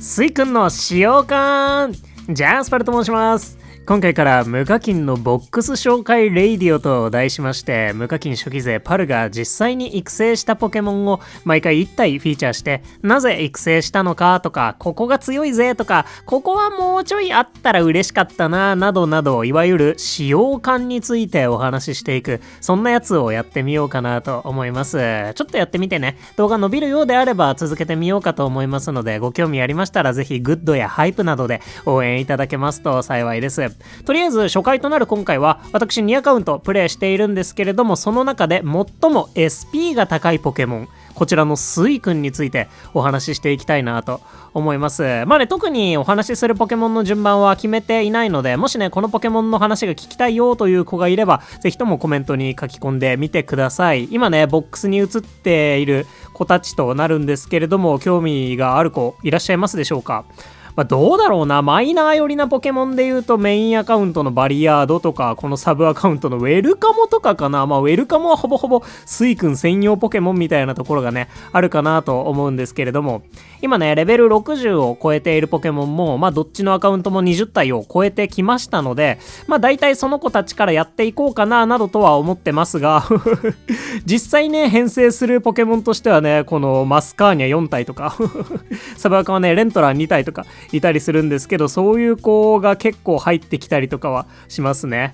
スイくんの使用感ジャスパルと申します。今回から無課金のボックス紹介レイディオと題しまして、無課金初期勢パルが実際に育成したポケモンを毎回1体フィーチャーして、なぜ育成したのかとか、ここが強いぜとか、ここはもうちょいあったら嬉しかったななどなど、いわゆる使用感についてお話ししていく、そんなやつをやってみようかなと思います。ちょっとやってみてね、動画伸びるようであれば続けてみようかと思いますので、ご興味ありましたらぜひグッドやハイプなどで応援いただけますと幸いです。とりあえず初回となる今回は私2アカウントプレイしているんですけれども、その中で最も SP が高いポケモン、こちらのスイくんについてお話ししていきたいなと思います。特にお話しするポケモンの順番は決めていないので、もしねこのポケモンの話が聞きたいよという子がいれば、ぜひともコメントに書き込んでみてください。今ねボックスに映っている子たちとなるんですけれども、興味がある子いらっしゃいますでしょうか。どうだろうな、マイナー寄りなポケモンで言うとメインアカウントのバリヤードとか、このサブアカウントのウェルカモとかかな。ウェルカモはほぼほぼスイくん専用ポケモンみたいなところがねあるかなと思うんですけれども、今ねレベル60を超えているポケモンもどっちのアカウントも20体を超えてきましたので、大体その子たちからやっていこうかななどとは思ってますが実際ね編成するポケモンとしてはね、このマスカーニャ4体とかサブアカはねレントラー2体とかいたりするんですけど、そういう子が結構入ってきたりとかはしますね。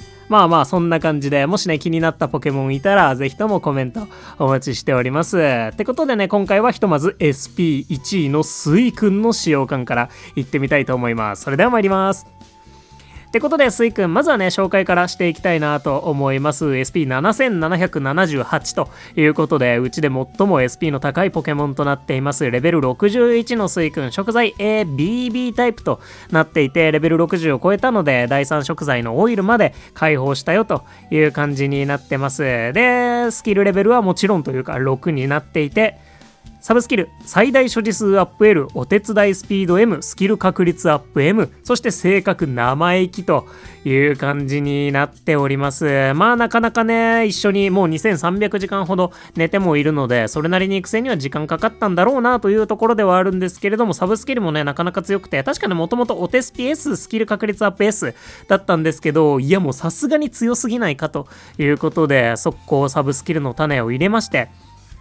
そんな感じで、もしね気になったポケモンいたらぜひともコメントお待ちしております。ってことでね、今回はひとまず SP1 位のスイくんの使用感からいってみたいと思います。それでは参ります。ってことでスイくん、まずはね紹介からしていきたいなと思います。 SP7778 ということで、うちで最も SP の高いポケモンとなっていますレベル61のスイくん、食材 ABB タイプとなっていて、レベル60を超えたので第3食材のオイルまで解放したよという感じになってます。でスキルレベルはもちろんというか6になっていて、サブスキル最大所持数アップ L、 お手伝いスピード M、 スキル確率アップ M、 そして性格生意気という感じになっております。なかなかね一緒にもう2300時間ほど寝てもいるので、それなりに育成には時間かかったんだろうなというところではあるんですけれども、サブスキルもねなかなか強くて、確かにもともとお手スピ S、 スキル確率アップ S だったんですけど、いやもうさすがに強すぎないかということで、速攻サブスキルの種を入れまして、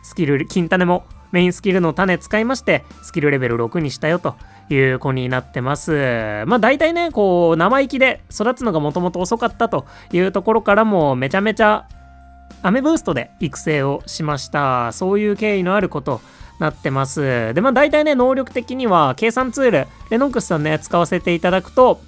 スキル金種もメインスキルの種使いましてスキルレベル6にしたよという子になってます。大体ねこう生意気で育つのがもともと遅かったというところからもめちゃめちゃアメブーストで育成をしました。そういう経緯のある子となってます。で大体ね能力的には計算ツールレノックスさんね使わせていただくと、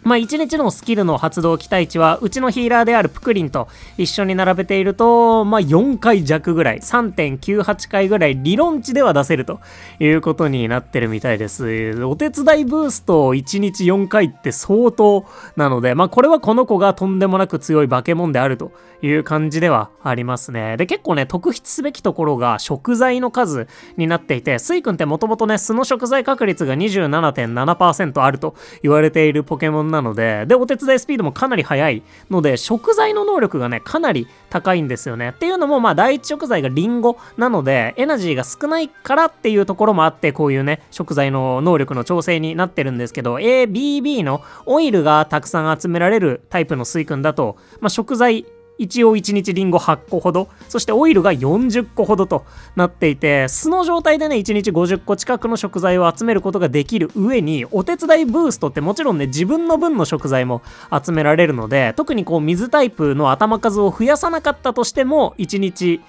1日のスキルの発動期待値はうちのヒーラーであるプクリンと一緒に並べていると、4回弱ぐらい 3.98 回ぐらい理論値では出せるということになってるみたいです。お手伝いブースト1日4回って相当なので、これはこの子がとんでもなく強い化け物であるという感じではありますね。で結構ね特筆すべきところが食材の数になっていて、スイくんってもともとね素の食材確率が 27.7% あると言われているポケモンなので、お手伝いスピードもかなり速いので、食材の能力がねかなり高いんですよね。っていうのも第一食材がリンゴなので、エナジーが少ないからっていうところもあって、こういうね食材の能力の調整になってるんですけど、 ABB のオイルがたくさん集められるタイプのスイくんだと、食材一応1日リンゴ8個ほど、そしてオイルが40個ほどとなっていて、素の状態でね1日50個近くの食材を集めることができる上に、お手伝いブーストってもちろんね自分の分の食材も集められるので、特にこう水タイプの頭数を増やさなかったとしても1日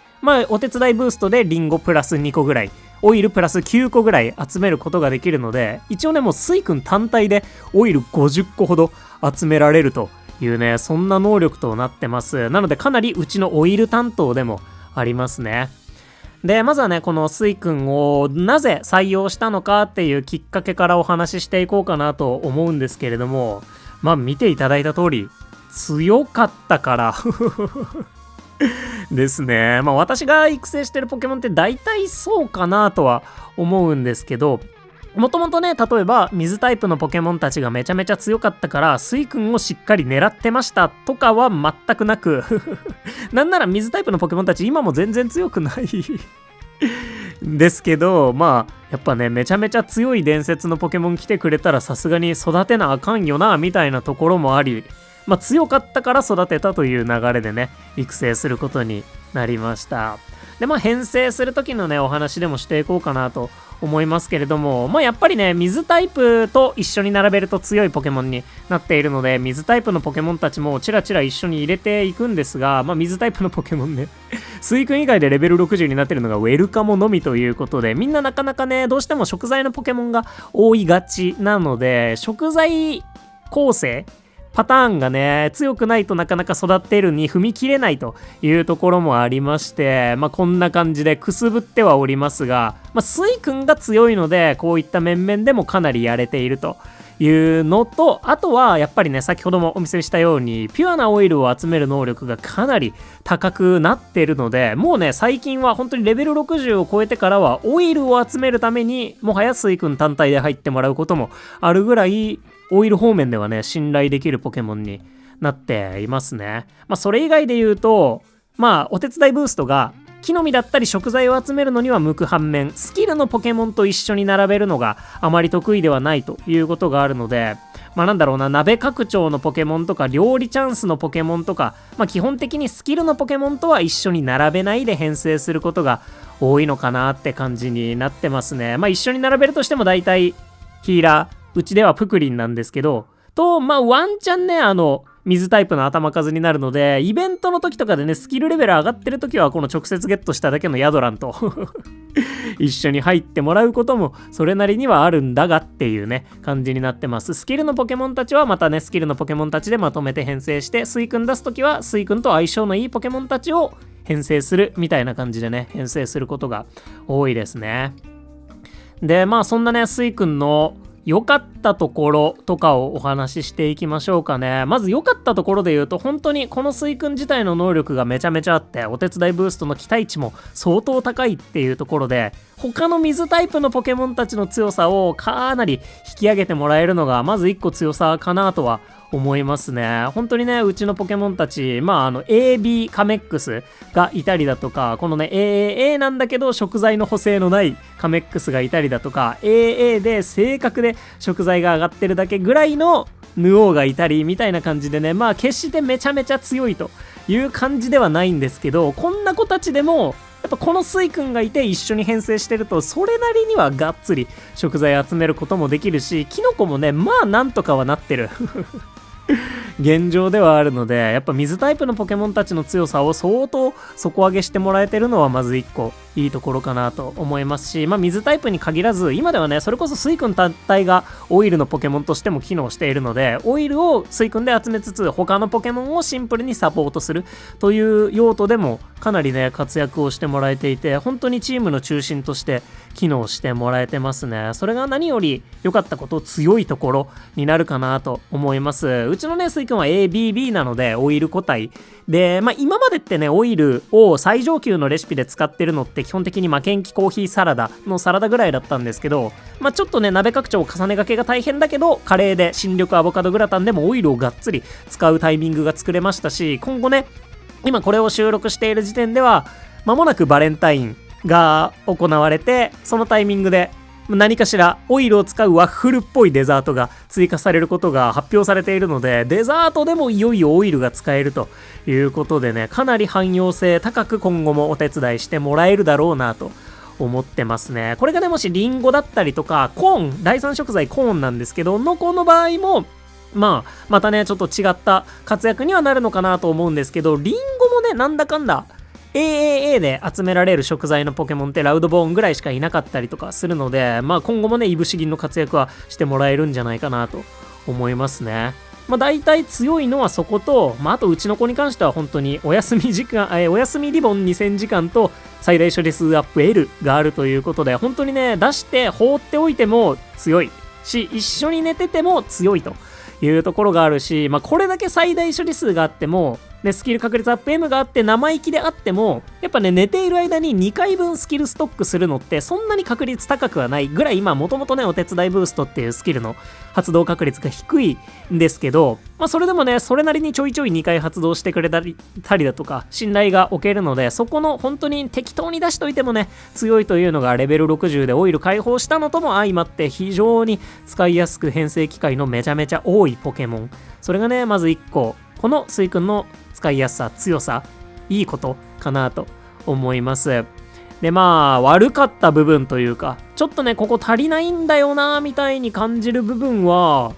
お手伝いブーストでリンゴプラス2個ぐらい、オイルプラス9個ぐらい集めることができるので、一応ねもうスイくん単体でオイル50個ほど集められるというね、そんな能力となってます。なのでかなりうちのオイル担当でもありますね。でまずはねこのスイくんをなぜ採用したのかっていうきっかけからお話ししていこうかなと思うんですけれども、見ていただいた通り強かったからですね。私が育成してるポケモンって大体そうかなとは思うんですけど、もともとね、例えば水タイプのポケモンたちがめちゃめちゃ強かったからスイくんをしっかり狙ってましたとかは全くなくなんなら水タイプのポケモンたち今も全然強くないですけど、まあやっぱね、めちゃめちゃ強い伝説のポケモン来てくれたらさすがに育てなあかんよなみたいなところもあり、まあ強かったから育てたという流れでね、育成することになりました。で、まあ編成する時のね、お話でもしていこうかなと思いますけれども、まあやっぱりね、水タイプと一緒に並べると強いポケモンになっているので、水タイプのポケモンたちもチラチラ一緒に入れていくんですが、まあ水タイプのポケモンねスイ君以外でレベル60になってるのがウェルカモのみということで、みんななかなかね、どうしても食材のポケモンが多いがちなので、食材構成パターンがね、強くないとなかなか育ってるに踏み切れないというところもありまして、まあこんな感じでくすぶってはおりますが、まあスイ君が強いので、こういった面々でもかなりやれているというのと、あとはやっぱりね、先ほどもお見せしたようにピュアなオイルを集める能力がかなり高くなっているので、もうね、最近は本当にレベル60を超えてからはオイルを集めるためにもはやスイ君単体で入ってもらうこともあるぐらい、オイル方面ではね、信頼できるポケモンになっていますね。まあそれ以外で言うと、まあお手伝いブーストが木の実だったり食材を集めるのには向く反面、スキルのポケモンと一緒に並べるのがあまり得意ではないということがあるので、まあなんだろうな、鍋拡張のポケモンとか料理チャンスのポケモンとか、まあ基本的にスキルのポケモンとは一緒に並べないで編成することが多いのかなって感じになってますね。まあ一緒に並べるとしても大体ヒーラー、うちではプクリンなんですけど、と、まあワンチャンね、水タイプの頭数になるので、イベントの時とかでね、スキルレベル上がってる時はこの直接ゲットしただけのヤドランと一緒に入ってもらうこともそれなりにはあるんだがっていうね、感じになってます。スキルのポケモンたちはまたね、スキルのポケモンたちでまとめて編成して、スイ君出す時はスイ君と相性のいいポケモンたちを編成するみたいな感じでね、編成することが多いですね。で、まあそんなね、スイ君の良かったところとかをお話ししていきましょうかね。まず良かったところで言うと、本当にこのスイ君自体の能力がめちゃめちゃあって、お手伝いブーストの期待値も相当高いっていうところで、他の水タイプのポケモンたちの強さをかなり引き上げてもらえるのがまず1個強さかなとは思いますね。本当にね、うちのポケモンたち、まあAB カメックスがいたりだとか、このね AAA なんだけど食材の補正のないカメックスがいたりだとか、AA で正確で食材が上がってるだけぐらいのヌオーがいたりみたいな感じでね、まあ決してめちゃめちゃ強いという感じではないんですけど、こんな子たちでもやっぱこのスイ君がいて一緒に編成してると、それなりにはがっつり食材集めることもできるし、キノコもね、まあなんとかはなってる現状ではあるので、やっぱ水タイプのポケモンたちの強さを相当底上げしてもらえてるのはまず1個いいところかなと思いますし、まあ水タイプに限らず、今ではね、それこそスイ君単体がオイルのポケモンとしても機能しているので、オイルをスイ君で集めつつ他のポケモンをシンプルにサポートするという用途でもかなりね、活躍をしてもらえていて、本当にチームの中心として機能してもらえてますね。それが何より良かったこと、強いところになるかなと思います。うちのね、スイ君は ABB なのでオイル個体で、まあ今までってね、オイルを最上級のレシピで使ってるのって基本的に負けん気コーヒーサラダのサラダぐらいだったんですけど、まあちょっとね、鍋拡張を重ねがけが大変だけど、カレーで新緑アボカドグラタンでもオイルをがっつり使うタイミングが作れましたし、今後ね、今これを収録している時点では間もなくバレンタインが行われて、そのタイミングで何かしらオイルを使うワッフルっぽいデザートが追加されることが発表されているので、デザートでもいよいよオイルが使えるということでね、かなり汎用性高く今後もお手伝いしてもらえるだろうなと思ってますね。これがね、もしリンゴだったりとかコーン、第3食材コーンなんですけど、のこの場合もまたね、ちょっと違った活躍にはなるのかなと思うんですけど、リンゴもね、なんだかんだAAA で集められる食材のポケモンってラウドボーンぐらいしかいなかったりとかするので、まあ今後もね、いぶし銀の活躍はしてもらえるんじゃないかなと思いますね。まあ大体強いのはそこと、まああとうちの子に関しては本当にお休み時間、お休みリボン2000時間と最大処理数アップ L があるということで、本当にね、出して放っておいても強いし、一緒に寝てても強いというところがあるし、まあこれだけ最大処理数があっても、で、スキル確率アップ M があって生意気であっても、やっぱね、寝ている間に2回分スキルストックするのってそんなに確率高くはないぐらい、もともとね、お手伝いブーストっていうスキルの発動確率が低いんですけど、それでもね、それなりにちょいちょい2回発動してくれたりだとか、信頼が置けるので、そこの本当に適当に出しといてもね、強いというのがレベル60でオイル解放したのとも相まって非常に使いやすく編成機会のめちゃめちゃ多いポケモン。それがね、まず1個、このスイ君の使いやすさ、強さ、いいことかなと思います。で、悪かった部分というか、ちょっとね、ここ足りないんだよな、みたいに感じる部分は、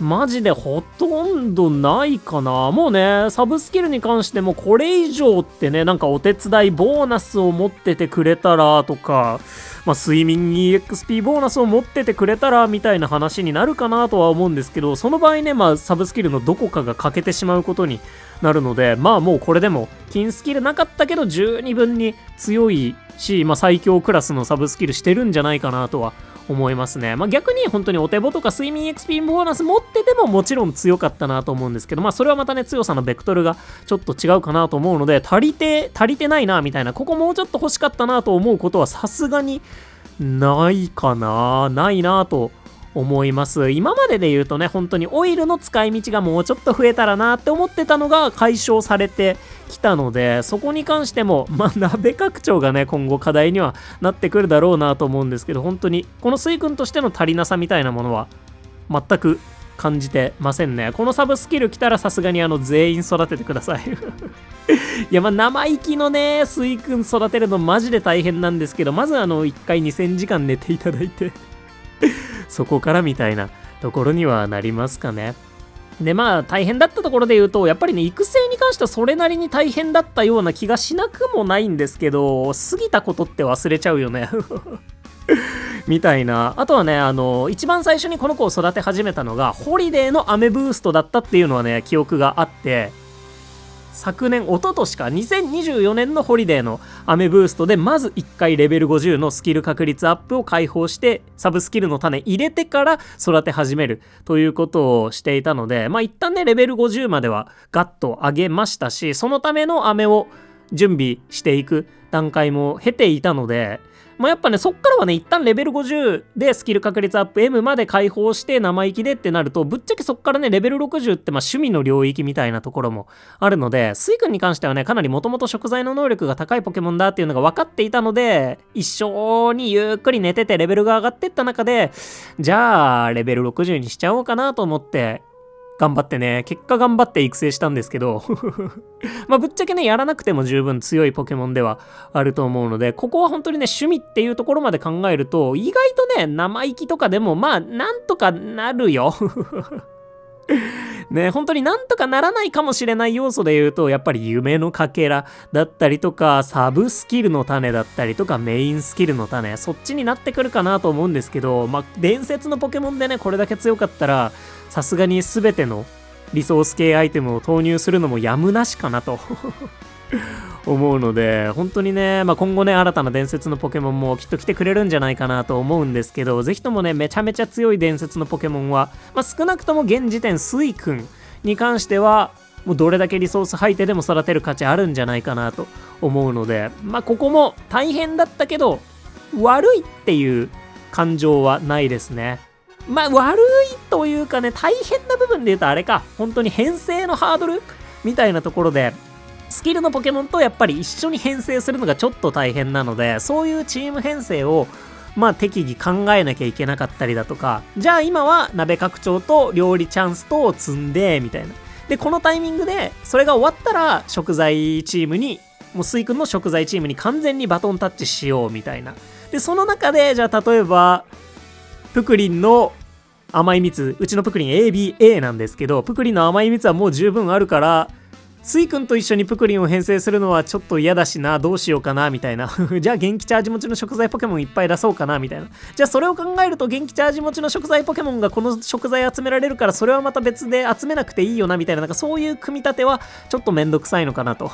マジでほとんどないかな。もうね、サブスキルに関してもこれ以上ってね、なんかお手伝いボーナスを持っててくれたらとか、睡眠 EXP ボーナスを持っててくれたらみたいな話になるかなとは思うんですけど、その場合ね、サブスキルのどこかが欠けてしまうことになるので、もうこれでも金スキルなかったけど十二分に強いし、最強クラスのサブスキルしてるんじゃないかなとは思いますね。逆に本当にお手ボとか睡眠 XP ボーナス持っててももちろん強かったなと思うんですけど、それはまたね、強さのベクトルがちょっと違うかなと思うので、足りてないなみたいな、ここもうちょっと欲しかったなと思うことはさすがにないかな。ないなと思います。今までで言うとね、本当にオイルの使い道がもうちょっと増えたらなって思ってたのが解消されてきたので、そこに関しても鍋拡張がね、今後課題にはなってくるだろうなと思うんですけど、本当にこのスイ君としての足りなさみたいなものは全く感じてませんね。このサブスキル来たらさすがに全員育ててくださいいや生意気のねスイ君育てるのマジで大変なんですけど、まず1回2000時間寝ていただいてそこからみたいなところにはなりますかね。で大変だったところで言うと、やっぱりね、育成に関してはそれなりに大変だったような気がしなくもないんですけど、過ぎたことって忘れちゃうよねみたいな。あとはね、一番最初にこの子を育て始めたのがホリデーの雨ブーストだったっていうのはね、記憶があって、昨年、一昨年か、2024年のホリデーの雨ブーストで、まず1回レベル50のスキル確率アップを解放して、サブスキルの種入れてから育て始めるということをしていたので、一旦ね、レベル50まではガッと上げましたし、そのための雨を準備していく段階も経ていたので、やっぱね、そっからはね、一旦レベル50でスキル確率アップ M まで解放して生意気でってなると、ぶっちゃけそっからね、レベル60って趣味の領域みたいなところもあるので、スイ君に関してはね、かなりもともと食材の能力が高いポケモンだっていうのが分かっていたので、一緒にゆっくり寝ててレベルが上がってった中で、じゃあ、レベル60にしちゃおうかなと思って、頑張ってね、結果頑張って育成したんですけどぶっちゃけね、やらなくても十分強いポケモンではあると思うので、ここは本当にね、趣味っていうところまで考えると、意外とね、生意気とかでもなんとかなるよね、本当になんとかならないかもしれない要素で言うと、やっぱり夢のかけらだったりとか、サブスキルの種だったりとか、メインスキルの種、そっちになってくるかなと思うんですけど、伝説のポケモンでね、これだけ強かったら、さすがに全てのリソース系アイテムを投入するのもやむなしかなと思うので、本当にね、今後ね、新たな伝説のポケモンもきっと来てくれるんじゃないかなと思うんですけど、ぜひともね、めちゃめちゃ強い伝説のポケモンは、少なくとも現時点スイ君に関しては、もうどれだけリソース吐いてでも育てる価値あるんじゃないかなと思うので、ここも大変だったけど、悪いっていう感情はないですね。悪いというかね、大変な部分で言うとあれか、本当に編成のハードルみたいなところで、スキルのポケモンとやっぱり一緒に編成するのがちょっと大変なので、そういうチーム編成を適宜考えなきゃいけなかったりだとか、じゃあ今は鍋拡張と料理チャンスと積んでみたいな。で、このタイミングでそれが終わったら食材チームに、もうスイ君の食材チームに完全にバトンタッチしようみたいな。で、その中でじゃあ例えばプクリンの甘い蜜、うちのプクリン ABA なんですけど、プクリンの甘い蜜はもう十分あるから、スイ君と一緒にプクリンを編成するのはちょっと嫌だしな、どうしようかなみたいなじゃあ元気チャージ持ちの食材ポケモンいっぱい出そうかなみたいな。じゃあそれを考えると元気チャージ持ちの食材ポケモンがこの食材集められるから、それはまた別で集めなくていいよなみたいな、なんかそういう組み立てはちょっとめんどくさいのかなと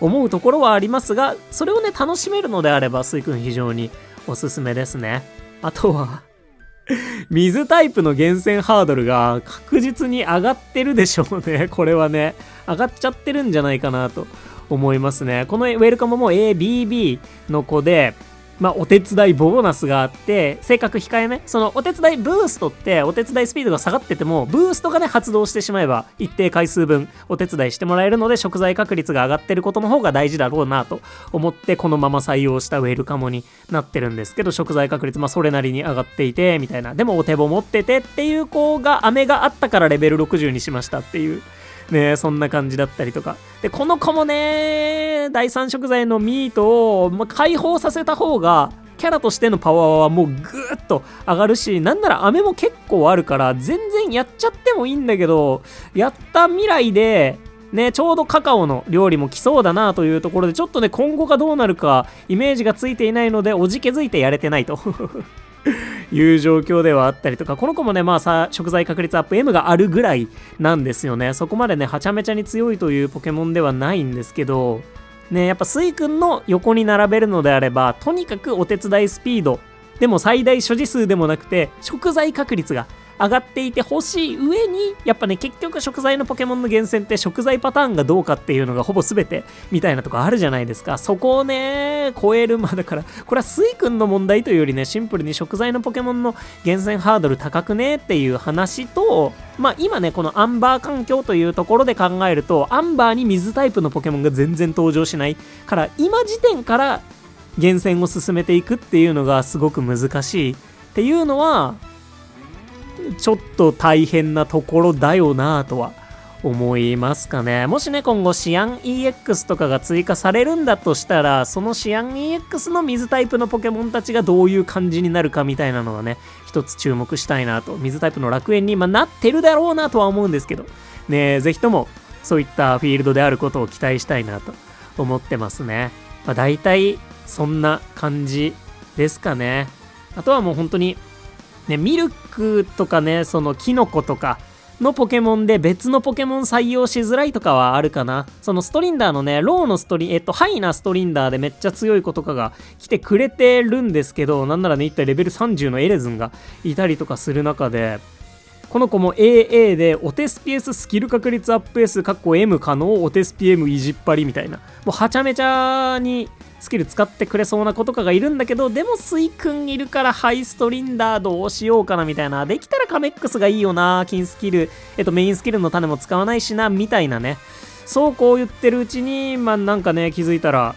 思うところはありますが、それをね楽しめるのであればスイ君非常におすすめですね。あとは水タイプの厳選ハードルが確実に上がってるでしょうね。これはね、上がっちゃってるんじゃないかなと思いますね。このウェルカムも ABB の子で、お手伝いボーナスがあって、性格控えめ。そのお手伝いブーストって、お手伝いスピードが下がってても、ブーストがね、発動してしまえば、一定回数分お手伝いしてもらえるので、食材確率が上がってることの方が大事だろうなと思って、このまま採用したウェルカムになってるんですけど、食材確率、それなりに上がっていて、みたいな。でもお手棒持っててっていう子が、飴があったからレベル60にしましたっていう。ね、そんな感じだったりとか。で、この子もね、第3食材のミートを、解放させた方が、キャラとしてのパワーはもうぐーっと上がるし、なんなら飴も結構あるから、全然やっちゃってもいいんだけど、やった未来で、ね、ちょうどカカオの料理も来そうだなというところで、ちょっとね、今後がどうなるか、イメージがついていないので、おじけづいてやれてないと。いう状況ではあったりとか、この子もね、食材確率アップ M があるぐらいなんですよね。そこまでね、はちゃめちゃに強いというポケモンではないんですけど、ね、やっぱスイ君の横に並べるのであれば、とにかくお手伝いスピード、でも最大所持数でもなくて、食材確率が上がっていてほしい上に、やっぱね、結局食材のポケモンの厳選って食材パターンがどうかっていうのがほぼ全てみたいなとこあるじゃないですか。そこをね、超えるだから、これはスイ君の問題というよりね、シンプルに食材のポケモンの厳選ハードル高くねっていう話と、今ね、このアンバー環境というところで考えると、アンバーに水タイプのポケモンが全然登場しないから、今時点から厳選を進めていくっていうのがすごく難しいっていうのは、ちょっと大変なところだよなとは思いますかね。もしね、今後シアン EX とかが追加されるんだとしたら、そのシアン EX の水タイプのポケモンたちがどういう感じになるかみたいなのはね、一つ注目したいなと。水タイプの楽園になってるだろうなとは思うんですけどね、ぜひともそういったフィールドであることを期待したいなと思ってますね。大体そんな感じですかね。あとはもう本当にね、ミルクとかね、そのキノコとかのポケモンで別のポケモン採用しづらいとかはあるかな。そのストリンダーのね、ローのハイなストリンダーでめっちゃ強い子とかが来てくれてるんですけど、なんならね、一体レベル30のエレズンがいたりとかする中で、この子も AA でお手スピ S スキル確率アップ S (M 可能お手スピ M いじっぱりみたいな、もうはちゃめちゃにスキル使ってくれそうな子とかがいるんだけど、でもスイ君いるからハイストリンダーどうしようかなみたいな、できたらカメックスがいいよな、金スキルメインスキルの種も使わないしなみたいなね、そうこう言ってるうちになんかね、気づいたら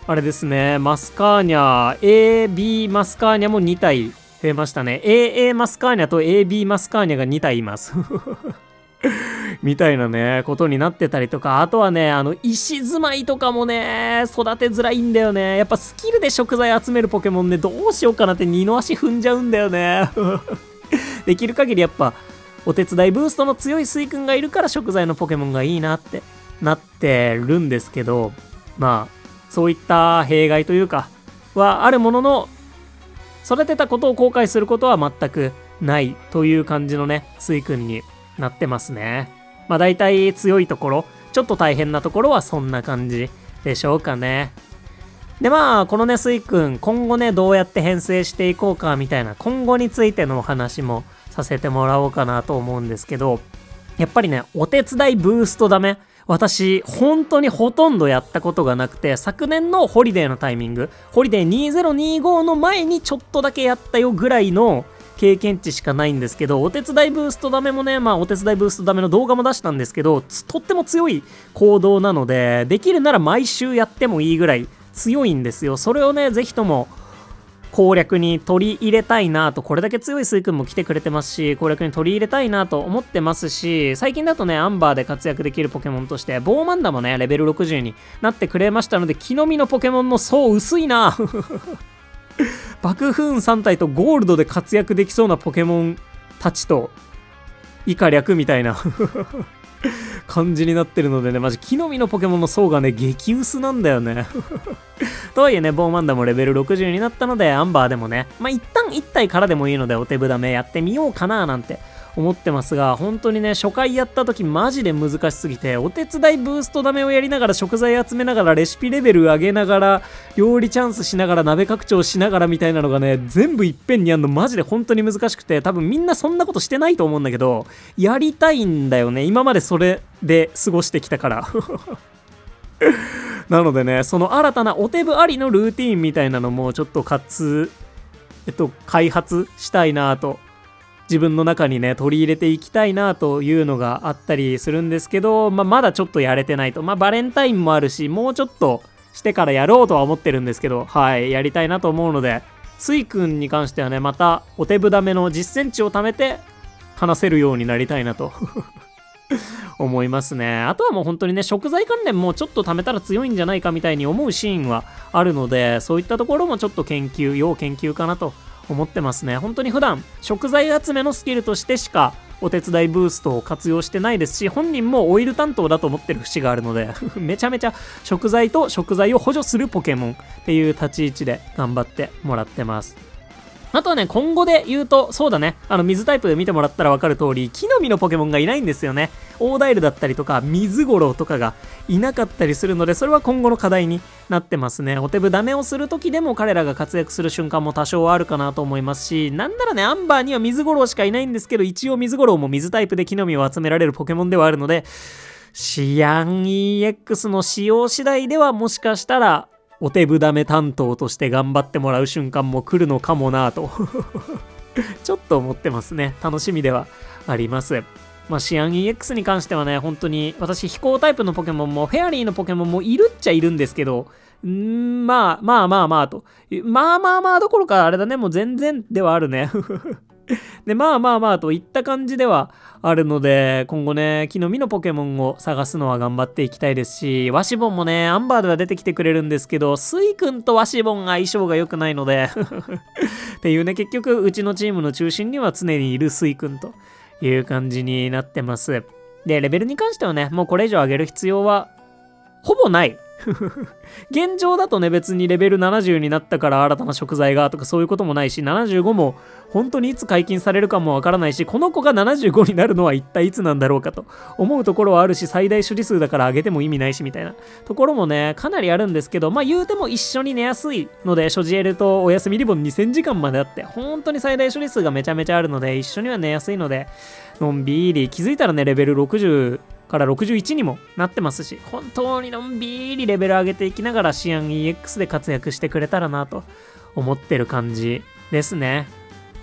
あれですね、マスカーニャ AB マスカーニャも2体増えましたね。 AA マスカーニャと AB マスカーニャが2体いますみたいなね、ことになってたりとか、あとはね、石住まいとかもね、育てづらいんだよね。やっぱスキルで食材集めるポケモンでどうしようかなって二の足踏んじゃうんだよね。できる限りやっぱ、お手伝いブーストの強いスイ君がいるから食材のポケモンがいいなってなってるんですけど、そういった弊害というか、はあるものの、育てたことを後悔することは全くないという感じのね、スイ君になってますね。大体強いところ、ちょっと大変なところはそんな感じでしょうかね。でこのね、スイ君、今後ね、どうやって編成していこうかみたいな、今後についてのお話もさせてもらおうかなと思うんですけど、やっぱりね、お手伝いブーストダメ。私、本当にほとんどやったことがなくて、昨年のホリデーのタイミング、ホリデー2025の前にちょっとだけやったよぐらいの経験値しかないんですけど、お手伝いブーストダメもね、お手伝いブーストダメの動画も出したんですけど、とっても強い行動なので、できるなら毎週やってもいいぐらい強いんですよ。それをね、ぜひとも攻略に取り入れたいなと、これだけ強いスイ君も来てくれてますし、攻略に取り入れたいなと思ってますし、最近だとね、アンバーで活躍できるポケモンとして、ボーマンダもね、レベル60になってくれましたので、木の実のポケモンの層薄いな爆風3体とゴールドで活躍できそうなポケモンたちと以下略みたいな感じになってるのでね、マジ木の実のポケモンの層がね、激薄なんだよねとはいえね、ボーマンダもレベル60になったので、アンバーでもね、一旦1体からでもいいのでお手札目やってみようかななんて思ってますが、本当にね、初回やった時マジで難しすぎて、お手伝いブーストダメをやりながら食材集めながらレシピレベル上げながら料理チャンスしながら鍋拡張しながらみたいなのがね、全部いっぺんにやるのマジで本当に難しくて、多分みんなそんなことしてないと思うんだけど、やりたいんだよね。今までそれで過ごしてきたからなのでね、その新たなお手ぶありのルーティーンみたいなのもちょっと開発したいなと、自分の中にね取り入れていきたいなというのがあったりするんですけど、まだちょっとやれてないと。バレンタインもあるし、もうちょっとしてからやろうとは思ってるんですけど、やりたいなと思うので、スイくんに関してはね、またお手ぶダメの実践値を貯めて話せるようになりたいなと思いますね。あとはもう本当にね、食材関連もちょっと貯めたら強いんじゃないかみたいに思うシーンはあるので、そういったところもちょっと要研究かなと思ってますね。本当に普段食材集めのスキルとしてしかお手伝いブーストを活用してないですし、本人もオイル担当だと思ってる節があるのでめちゃめちゃ食材と食材を補助するポケモンっていう立ち位置で頑張ってもらってます。あとはね、今後で言うと、そうだね、水タイプで見てもらったら分かる通り、木の実のポケモンがいないんですよね。オーダイルだったりとか、水ゴロとかがいなかったりするので、それは今後の課題になってますね。お手ぶダメをする時でも彼らが活躍する瞬間も多少あるかなと思いますし、なんならね、アンバーには水ゴロしかいないんですけど、一応水ゴロも水タイプで木の実を集められるポケモンではあるので、シアン EX の使用次第ではもしかしたら、お手ぶダメ担当として頑張ってもらう瞬間も来るのかもなぁとちょっと思ってますね。楽しみではあります。シアン EX に関してはね、本当に私飛行タイプのポケモンもフェアリーのポケモンもいるっちゃいるんですけど、まあと、どころかあれだね、もう全然ではあるねで、といった感じではあるので、今後ね、木の実のポケモンを探すのは頑張っていきたいですし、ワシボンもね、アンバーでは出てきてくれるんですけど、スイ君とワシボンが相性が良くないのでっていうね、結局、うちのチームの中心には常にいるスイ君という感じになってます。で、レベルに関してはね、もうこれ以上上げる必要はほぼない現状だとね、別にレベル70になったから新たな食材がとかそういうこともないし、75も本当にいつ解禁されるかもわからないし、この子が75になるのは一体いつなんだろうかと思うところはあるし、最大処理数だから上げても意味ないしみたいなところもね、かなりあるんですけど、言うても一緒に寝やすいので、所持エルとお休みリボン2000時間まであって、本当に最大処理数がめちゃめちゃあるので、一緒には寝やすいので、のんびり気づいたらね、レベル60から61にもなってますし、本当にのんびりレベル上げていきながらシアン EX で活躍してくれたらなと思ってる感じですね。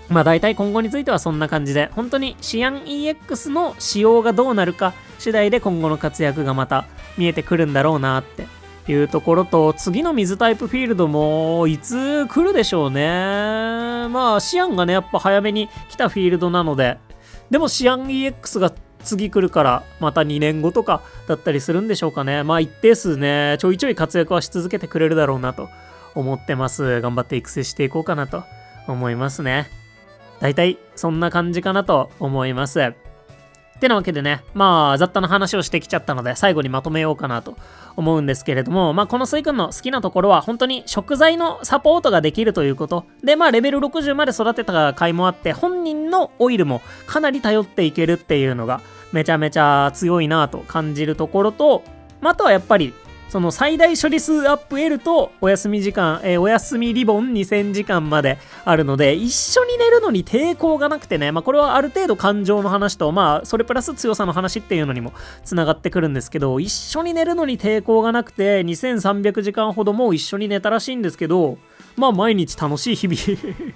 大体今後についてはそんな感じで、本当にシアン EX の仕様がどうなるか次第で今後の活躍がまた見えてくるんだろうなっていうところと、次の水タイプフィールドもいつ来るでしょうね。シアンがね、やっぱ早めに来たフィールドなので、でもシアン EX が次来るからまた2年後とかだったりするんでしょうかね。一定数ね、ちょいちょい活躍はし続けてくれるだろうなと思ってます。頑張って育成していこうかなと思いますね。だいたいそんな感じかなと思います。ってなわけでね、雑多な話をしてきちゃったので最後にまとめようかなと思うんですけれども、このスイ君の好きなところは本当に食材のサポートができるということで、レベル60まで育てた甲斐もあって、本人のオイルもかなり頼っていけるっていうのがめちゃめちゃ強いなと感じるところと、あとはやっぱりその最大処理数アップ L とお休み時間、お休みリボン2000時間まであるので、一緒に寝るのに抵抗がなくてね、これはある程度感情の話と、それプラス強さの話っていうのにもつながってくるんですけど、一緒に寝るのに抵抗がなくて、2300時間ほども一緒に寝たらしいんですけど、毎日楽しい日々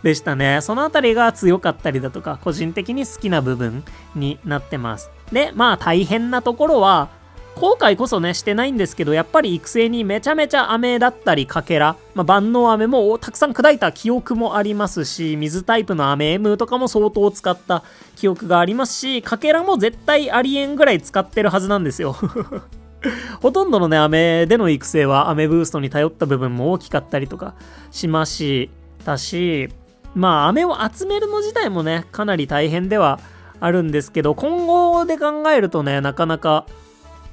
でしたね。そのあたりが強かったりだとか、個人的に好きな部分になってます。で、大変なところは、後悔こそねしてないんですけど、やっぱり育成にめちゃめちゃ飴だったりかけら、万能飴もたくさん砕いた記憶もありますし、水タイプの飴 M とかも相当使った記憶がありますし、かけらも絶対ありえんぐらい使ってるはずなんですよほとんどのね飴での育成は飴ブーストに頼った部分も大きかったりとかしましたし、飴を集めるの自体もねかなり大変ではあるんですけど、今後で考えるとね、なかなか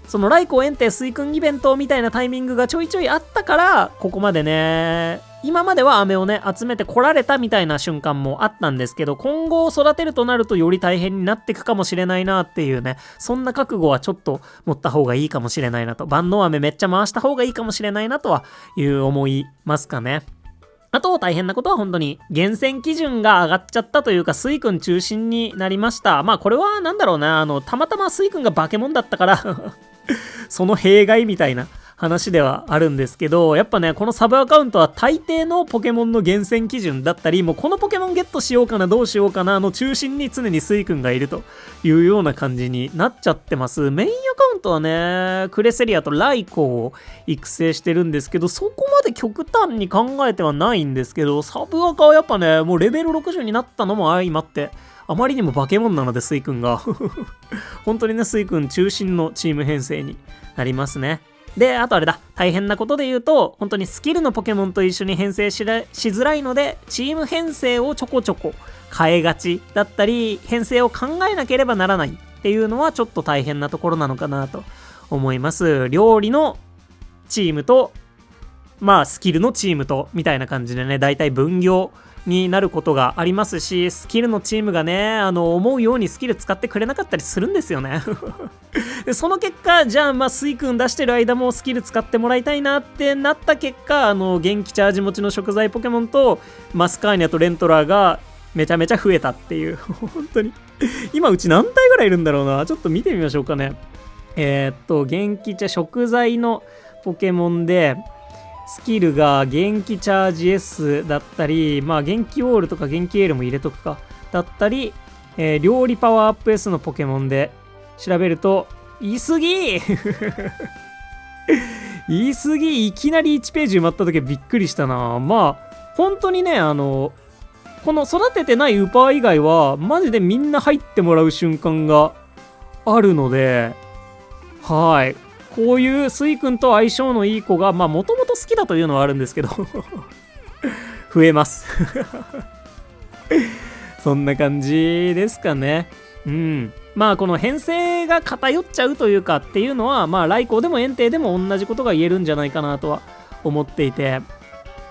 その来光炎帝水訓イベントみたいなタイミングがちょいちょいあったから、ここまでね今までは飴をね集めてこられたみたいな瞬間もあったんですけど、今後育てるとなるとより大変になっていくかもしれないなっていうね、そんな覚悟はちょっと持った方がいいかもしれないなと、万能飴めっちゃ回した方がいいかもしれないなとはいう思いますかね。あと大変なことは本当に厳選基準が上がっちゃったというか、スイ君中心になりました。まあこれはなんだろうな、たまたまスイ君が化け物だったからその弊害みたいな話ではあるんですけど、やっぱねこのサブアカウントは大抵のポケモンの厳選基準だったり、もうこのポケモンゲットしようかなどうしようかなの中心に常にスイ君がいるというような感じになっちゃってます。メインアカウントはねクレセリアとライコを育成してるんですけど、そこまで極端に考えてはないんですけど、サブアカはやっぱねもうレベル60になったのも相まってあまりにも化け物なので、スイ君が本当にねスイ君中心のチーム編成になりますね。で、あとあれだ、大変なことで言うと、本当にスキルのポケモンと一緒に編成しづらいので、チーム編成をちょこちょこ変えがちだったり、編成を考えなければならないっていうのはちょっと大変なところなのかなと思います。料理のチームと、まあスキルのチームとみたいな感じでね、だいたい分業になることがありますし、スキルのチームがね思うようにスキル使ってくれなかったりするんですよねでその結果、じゃあまあスイ君出してる間もスキル使ってもらいたいなってなった結果、元気チャージ持ちの食材ポケモンとマスカーニャとレントラーがめちゃめちゃ増えたっていう本当に今うち何体ぐらいいるんだろうな、ちょっと見てみましょうかね。元気茶食材のポケモンでスキルが元気チャージ S だったり、まあ元気オールとか元気エールも入れとくかだったり、料理パワーアップ S のポケモンで調べると、言い過ぎ言い過ぎ、いきなり1ページ埋まった時はびっくりしたな。まあ本当にねこの育ててないウパー以外はマジでみんな入ってもらう瞬間があるので、はい、こういうスイ君と相性のいい子がまあもともと好きだというのはあるんですけど増えますそんな感じですかね。まあこの編成が偏っちゃうというかっていうのは、まあライコーでもエンテイでも同じことが言えるんじゃないかなとは思っていて、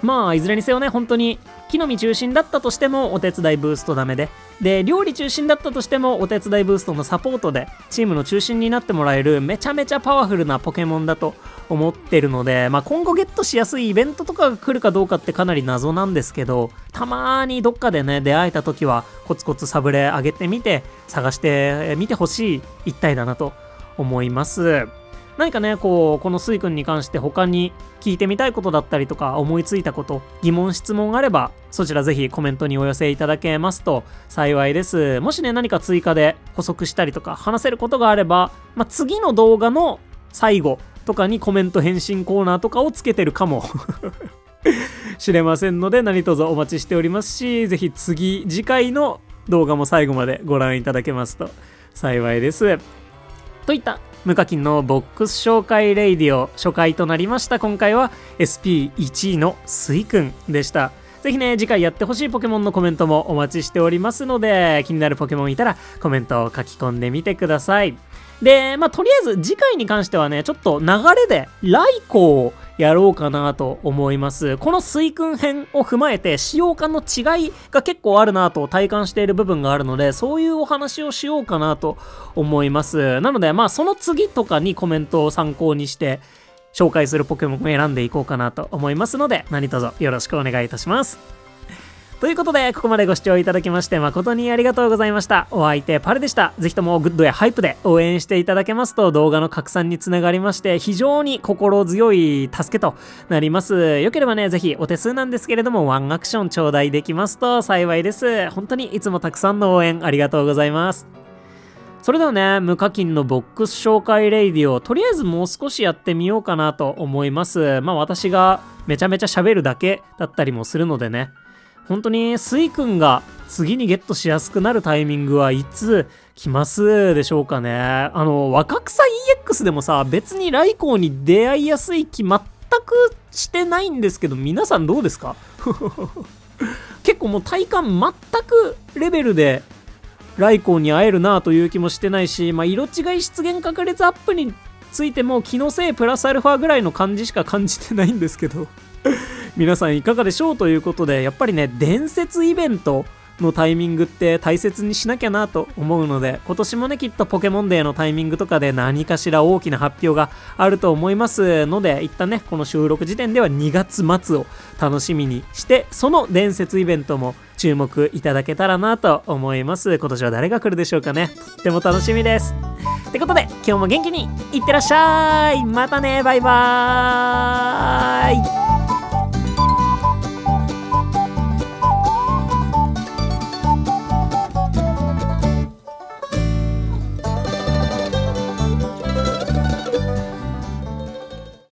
まあいずれにせよね、本当に木の実中心だったとしてもお手伝いブーストダメで料理中心だったとしてもお手伝いブーストのサポートでチームの中心になってもらえるめちゃめちゃパワフルなポケモンだと思ってるので、まあ今後ゲットしやすいイベントとかが来るかどうかってかなり謎なんですけど、たまーにどっかでね出会えた時はコツコツサブレ上げてみて探してみてほしい一体だなと思います。何かねこのスイ君に関して他に聞いてみたいことだったりとか思いついたこと、疑問質問があればそちらぜひコメントにお寄せいただけますと幸いです。もしね何か追加で補足したりとか話せることがあれば、まあ、次の動画の最後とかにコメント返信コーナーとかをつけてるかもしれませんので、何卒お待ちしておりますし、ぜひ次回の動画も最後までご覧いただけますと幸いです。といった無課金のボックス紹介レイディオ初回となりました。今回は SP1 位のスイ君でした。ぜひね次回やってほしいポケモンのコメントもお待ちしておりますので、気になるポケモンいたらコメントを書き込んでみてください。でまあとりあえず次回に関してはねちょっと流れでライコをやろうかなと思います。この水訓編を踏まえて使用感の違いが結構あるなと体感している部分があるので、そういうお話をしようかなと思います。なのでまあその次とかにコメントを参考にして紹介するポケモンを選んでいこうかなと思いますので、何卒よろしくお願いいたします。ということでここまでご視聴いただきまして誠にありがとうございました。お相手パルでした。ぜひともグッドやハイプで応援していただけますと動画の拡散につながりまして非常に心強い助けとなります。よければねぜひお手数なんですけれどもワンアクション頂戴できますと幸いです。本当にいつもたくさんの応援ありがとうございます。それではね無課金のボックス紹介レイディをとりあえずもう少しやってみようかなと思います。まあ私がめちゃめちゃ喋るだけだったりもするのでね、本当にスイ君が次にゲットしやすくなるタイミングはいつ来ますでしょうかね。若草 EX でもさ別にライコーに出会いやすい気全くしてないんですけど、皆さんどうですか結構もう体感全くレベルでライコーに会えるなという気もしてないし、まあ、色違い出現確率アップについても気のせいプラスアルファぐらいの感じしか感じてないんですけど皆さんいかがでしょうということで、やっぱりね、伝説イベントのタイミングって大切にしなきゃなと思うので、今年もねきっとポケモンデーのタイミングとかで何かしら大きな発表があると思いますので、一旦ねこの収録時点では2月末を楽しみにして、その伝説イベントも注目いただけたらなと思います。今年は誰が来るでしょうかね。とっても楽しみです。ってことで今日も元気にいってらっしゃい。またね、バイバーイ。